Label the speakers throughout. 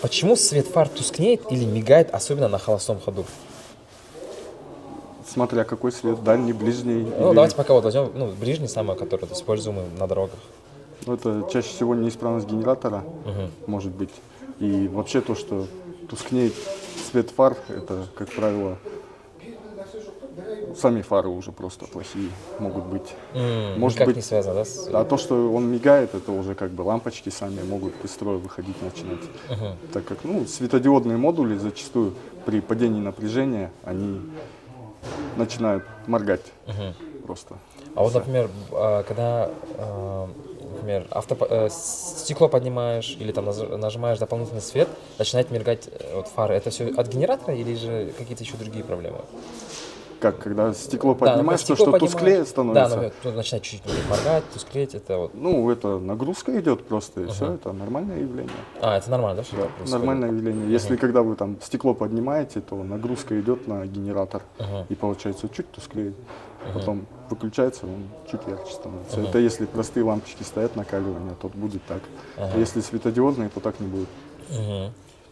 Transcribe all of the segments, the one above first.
Speaker 1: Почему свет фар тускнеет или мигает, особенно на холостом ходу?
Speaker 2: Смотря какой свет, дальний, ближний.
Speaker 1: Ну,
Speaker 2: Или...
Speaker 1: давайте пока вот возьмем, ну, ближний самый, который вот используемый на дорогах.
Speaker 2: Ну, это чаще всего неисправность генератора, может быть. И вообще то, что тускнеет свет фар, это, как правило, сами фары уже просто плохие могут быть. Может
Speaker 1: Никак
Speaker 2: быть,
Speaker 1: не связано, да?
Speaker 2: а то, что он мигает, это уже как бы лампочки сами могут из строя выходить начинать. Так как, ну, светодиодные модули зачастую при падении напряжения, они начинают моргать просто.
Speaker 1: А вот, например, когда, например, стекло поднимаешь или там нажимаешь дополнительный свет, начинает мигать вот фары. Это все от генератора или же какие-то еще другие проблемы?
Speaker 2: Как, когда стекло
Speaker 1: Да, например,
Speaker 2: поднимаешь, то
Speaker 1: стекло
Speaker 2: что
Speaker 1: поднимаешь.
Speaker 2: тусклее становится.
Speaker 1: Да, например, начинает чуть-чуть моргать, тусклеть, это вот.
Speaker 2: Ну, это нагрузка идет просто, и все, это нормальное явление.
Speaker 1: Это нормально, да, что
Speaker 2: Да,
Speaker 1: так происходит?
Speaker 2: нормальное явление. Если когда вы там стекло поднимаете, то нагрузка идет на генератор, и получается чуть тусклее. Потом выключается, он чуть ярче становится. Это если простые лампочки стоят накаливания, то будет так. А если светодиодные, то так не будет.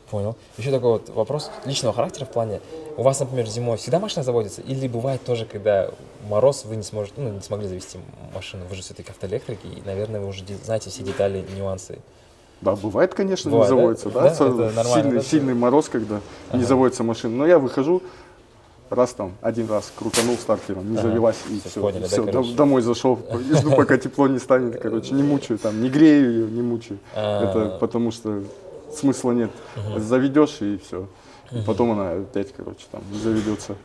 Speaker 1: Понял. Еще такой вот вопрос личного характера в плане. У вас, например, зимой всегда машина заводится? Или бывает тоже, когда мороз, вы не сможете, ну, не смогли завести машину? Вы же все-таки автоэлектрики, и, наверное, вы уже знаете все детали, нюансы.
Speaker 2: Да, бывает, конечно,
Speaker 1: Бывает,
Speaker 2: не
Speaker 1: да?
Speaker 2: заводится. Да?
Speaker 1: Да? Это нормально, да?
Speaker 2: Сильный мороз, когда не заводится машина. Но я выхожу, один раз крутанул стартером, не завелась, и
Speaker 1: Всё,
Speaker 2: все.
Speaker 1: поняли, да, короче?
Speaker 2: Домой зашел, и жду, пока тепло не станет, короче, не мучаю, там, не грею ее, не мучаю. Это потому что смысла нет. Заведешь, и все. И потом она опять, короче, там, не заведется.